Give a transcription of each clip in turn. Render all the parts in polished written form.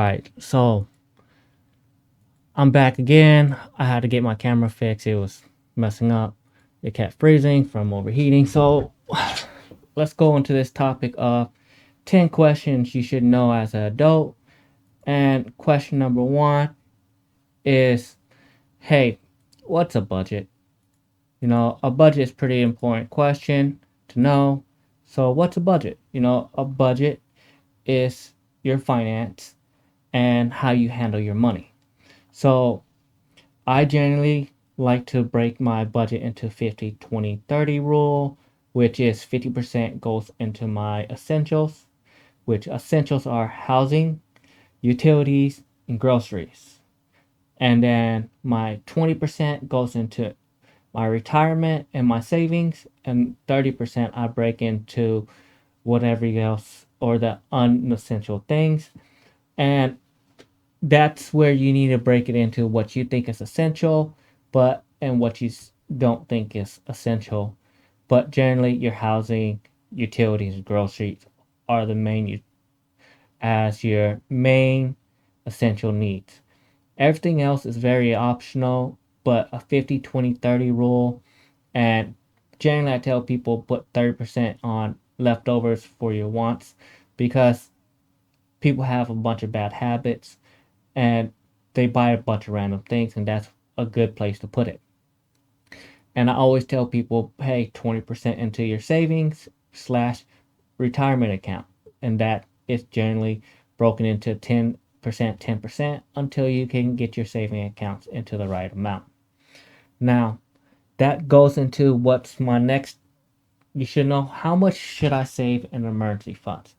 Alright, so I'm back again. I had to get my camera fixed. It was messing up. It kept freezing from overheating. So let's go into this topic of 10 questions you should know as an adult. And question number one is, hey, what's a budget? A budget is a pretty important question to know. So what's a budget? A budget is your finance and how you handle your money. So I generally like to break my budget into 50-20-30 rule, which is 50% goes into my essentials, which essentials are housing, utilities, and groceries. And then my 20% goes into my retirement and my savings, and 30% I break into whatever else or the unessential things. And that's where you need to break it into what you think is essential, and what you don't think is essential. But generally, your housing, utilities, groceries are the main as your main essential needs. Everything else is very optional, but a 50-20-30 rule. And generally, I tell people put 30% on leftovers for your wants, because people have a bunch of bad habits and they buy a bunch of random things, and that's a good place to put it. And I always tell people, hey, 20% into your savings slash retirement account. And that is generally broken into 10%, 10% until you can get your saving accounts into the right amount. Now, that goes into what's my next. You should know, how much should I save in emergency funds?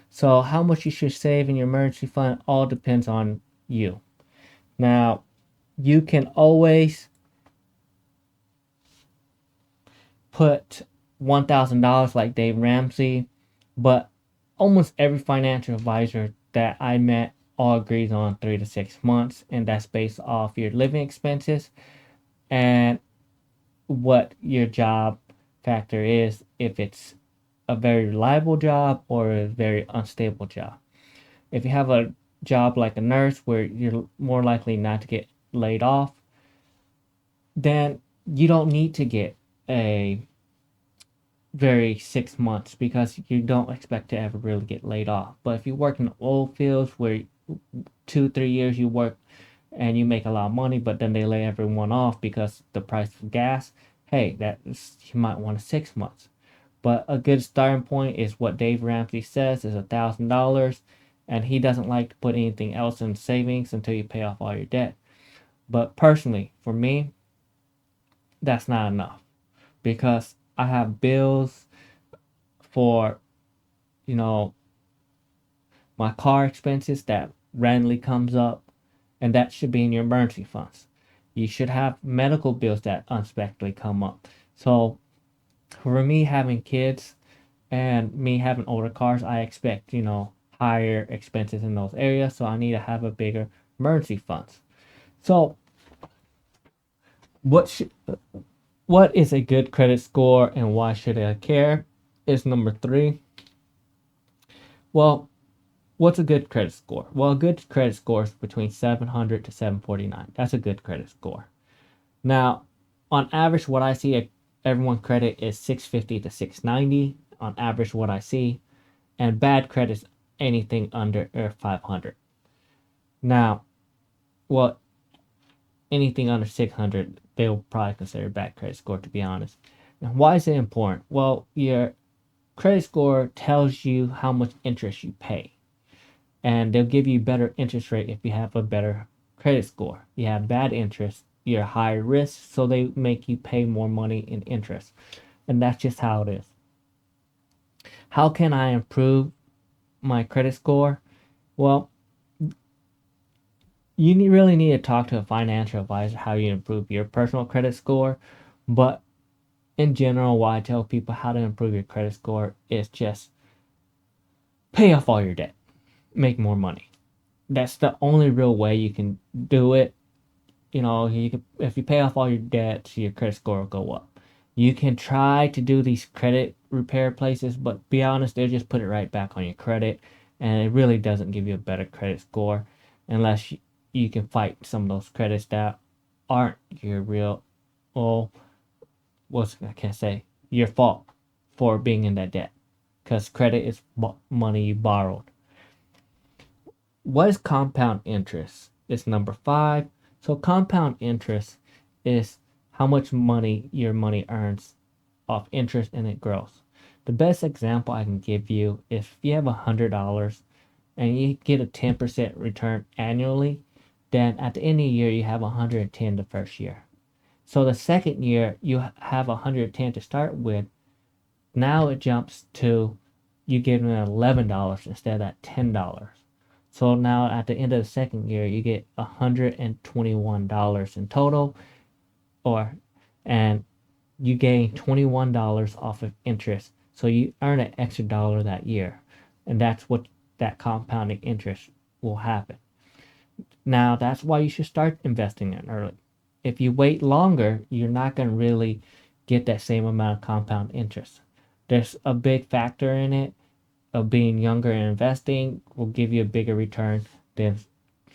So how much you should save in your emergency fund all depends on you. Now, you can always put $1,000 like Dave Ramsey, but almost every financial advisor that I met all agrees on 3 to 6 months, and that's based off your living expenses and what your job factor is, if it's a very reliable job or a very unstable job. If you have a job like a nurse where you're more likely not to get laid off, then you don't need to get a very 6 months, because you don't expect to ever really get laid off. But if you work in the oil fields where 2-3 years you work and you make a lot of money, but then they lay everyone off because the price of gas, hey, you might want a 6 months. But a good starting point is what Dave Ramsey says is $1,000, and he doesn't like to put anything else in savings until you pay off all your debt. But personally, for me, that's not enough, because I have bills for, you know, my car expenses that randomly comes up, and that should be in your emergency funds. You should have medical bills that unexpectedly come up. So for me having kids and me having older cars, I expect, higher expenses in those areas. So I need to have a bigger emergency funds. So what is a good credit score and why should I care is number 3. Well, what's a good credit score? Well, a good credit score is between 700 to 749. That's a good credit score. Now, on average, what I see everyone credit is 650 to 690 on average, what I see, and bad credit's anything under 500. Now, well, anything under 600, they'll probably consider bad credit score, to be honest. Now, why is it important? Well, your credit score tells you how much interest you pay, and they'll give you better interest rate if you have a better credit score. You have bad interest, you're higher risk, so they make you pay more money in interest, and that's just how it is. How can I improve my credit score? Well, you really need to talk to a financial advisor how you improve your personal credit score. But in general, what I tell people how to improve your credit score is just pay off all your debt, make more money. That's the only real way you can do it. If you pay off all your debts, your credit score will go up. You can try to do these credit repair places, but be honest, they'll just put it right back on your credit, and it really doesn't give you a better credit score. unless you can fight some of those credits that aren't your real, or what I can say, your fault for being in that debt, because credit is money you borrowed. What is compound interest? It's number 5. So compound interest is how much money your money earns off interest and it grows. The best example I can give you is if you have $100 and you get a 10% return annually, then at the end of the year you have 110 the first year. So the second year you have 110 to start with. Now it jumps to you giving $11 instead of that $10. So now at the end of the second year, you get $121 in total, and you gain $21 off of interest. So you earn an extra dollar that year, and that's what that compounding interest will happen. Now that's why you should start investing in early. If you wait longer, you're not going to really get that same amount of compound interest. There's a big factor in it of being younger and investing will give you a bigger return than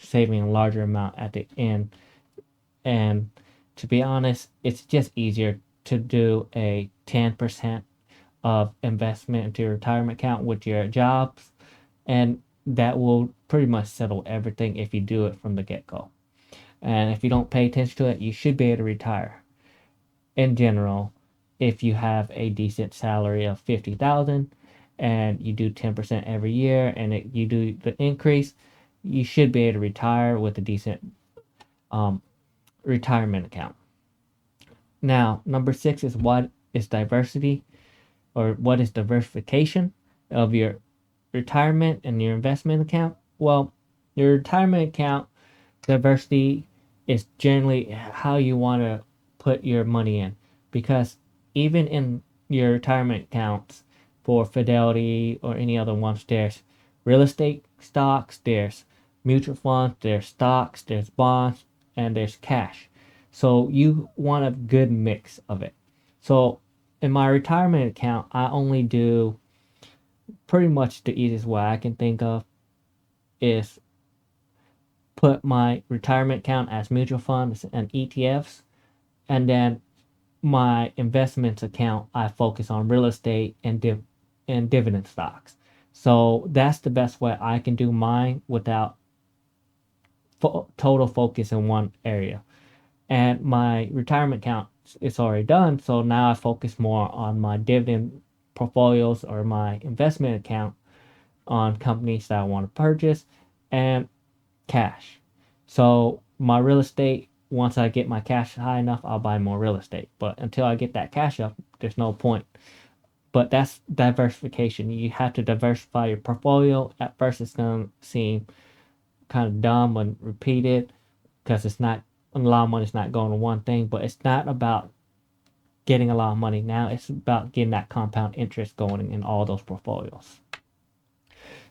saving a larger amount at the end. And to be honest, it's just easier to do a 10% of investment into your retirement account with your jobs, and that will pretty much settle everything if you do it from the get-go. And if you don't pay attention to it, you should be able to retire. In general, if you have a decent salary of 50,000 and you do 10% every year and you do the increase, you should be able to retire with a decent retirement account. Now, number 6 is what is diversity, or what is diversification of your retirement and your investment account. Well, your retirement account diversity is generally how you want to put your money in, because even in your retirement accounts for Fidelity or any other ones, there's real estate stocks, there's mutual funds, there's stocks, there's bonds, and there's cash. So you want a good mix of it. So in my retirement account, I only do pretty much the easiest way I can think of is put my retirement account as mutual funds and ETFs, and then my investments account I focus on real estate and dividend stocks. So that's the best way I can do mine without total focus in one area. And my retirement account is already done, so now I focus more on my dividend portfolios or my investment account on companies that I want to purchase, and cash. So my real estate, once I get my cash high enough, I'll buy more real estate. But until I get that cash up, there's no point. But that's diversification. You have to diversify your portfolio. At first, it's going to seem kind of dumb and repeated because it's not, a lot of money's not going to one thing, but it's not about getting a lot of money now. It's about getting that compound interest going in all those portfolios.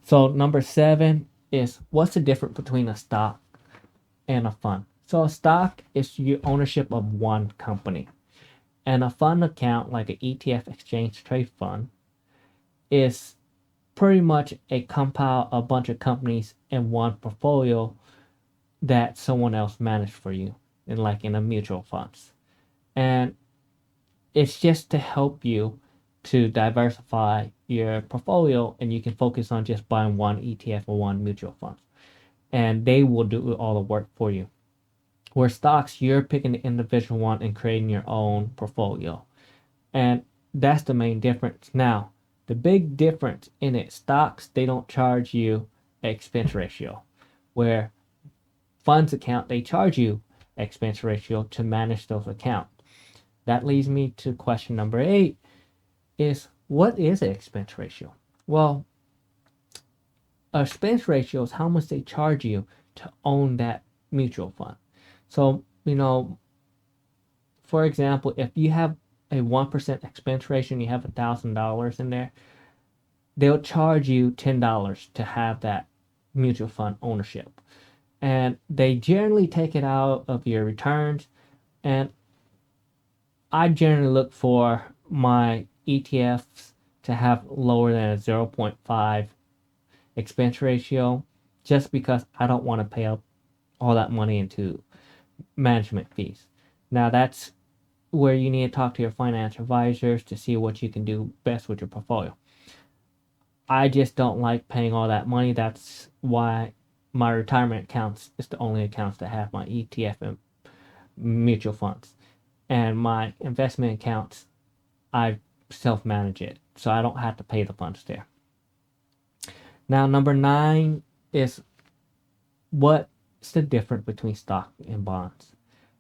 So number 7 is, what's the difference between a stock and a fund? So a stock is your ownership of one company. And a fund account, like an ETF exchange trade fund, is pretty much a compile a bunch of companies in one portfolio that someone else managed for you, in like in a mutual funds. And it's just to help you to diversify your portfolio, and you can focus on just buying one ETF or one mutual fund, and they will do all the work for you. Where stocks, you're picking the individual one and creating your own portfolio. And that's the main difference. Now, the big difference in it, stocks, they don't charge you an expense ratio. Where funds account, they charge you expense ratio to manage those accounts. That leads me to question number 8 is, what is an expense ratio? Well, a expense ratio is how much they charge you to own that mutual fund. So, for example, if you have a 1% expense ratio and you have $1,000 in there, they'll charge you $10 to have that mutual fund ownership. And they generally take it out of your returns. And I generally look for my ETFs to have lower than a 0.5 expense ratio. just because I don't want to pay up all that money into management fees. Now that's where you need to talk to your financial advisors to see what you can do best with your portfolio. I just don't like paying all that money. That's why my retirement accounts is the only accounts that have my ETF and mutual funds. And my investment accounts, I self manage it. So I don't have to pay the funds there. Now, number 9 is what's the difference between stock and bonds?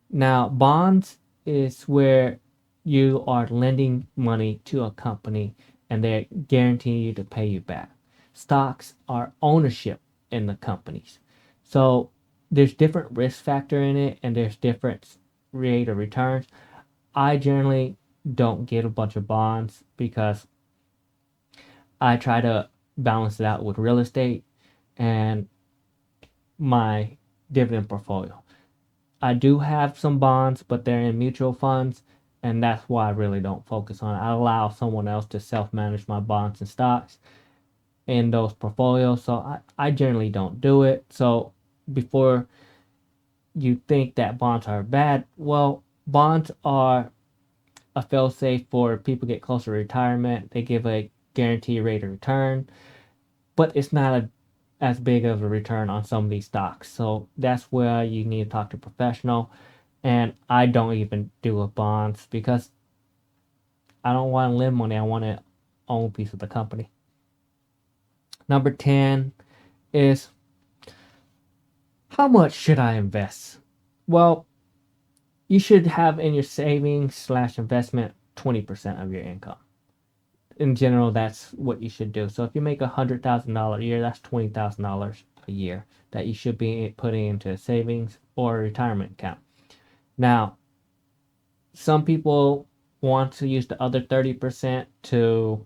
Now, bonds is where you are lending money to a company and they're guaranteeing you to pay you back. Stocks are ownership in the companies. So there's different risk factor in it and there's different rate of returns. I generally don't get a bunch of bonds because I try to balance it out with real estate and my dividend portfolio. I do have some bonds, but they're in mutual funds, and that's why I really don't focus on it. I allow someone else to self-manage my bonds and stocks in those portfolios, so I generally don't do it. So before you think that bonds are bad, well, bonds are a fail-safe for people get closer to retirement. They give a guaranteed rate of return, but it's not as big of a return on some of these stocks. So that's where you need to talk to a professional. And I don't even do with bonds because I don't want to lend money. I want to own a piece of the company. Number 10 is how much should I invest? Well, you should have in your savings slash investment 20% of your income. In general, that's what you should do. So if you make $100,000 a year, that's $20,000 a year that you should be putting into a savings or a retirement account. Now, some people want to use the other 30% to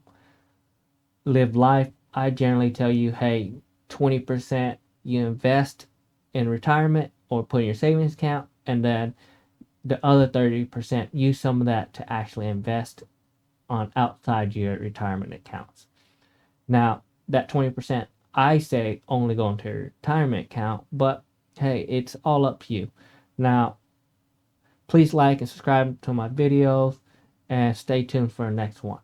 live life. I generally tell you, hey, 20% you invest in retirement or put in your savings account, and then the other 30% use some of that to actually invest on outside your retirement accounts. Now, that 20% I say only go into your retirement account, but hey, it's all up to you. Now, please like and subscribe to my videos and stay tuned for the next one.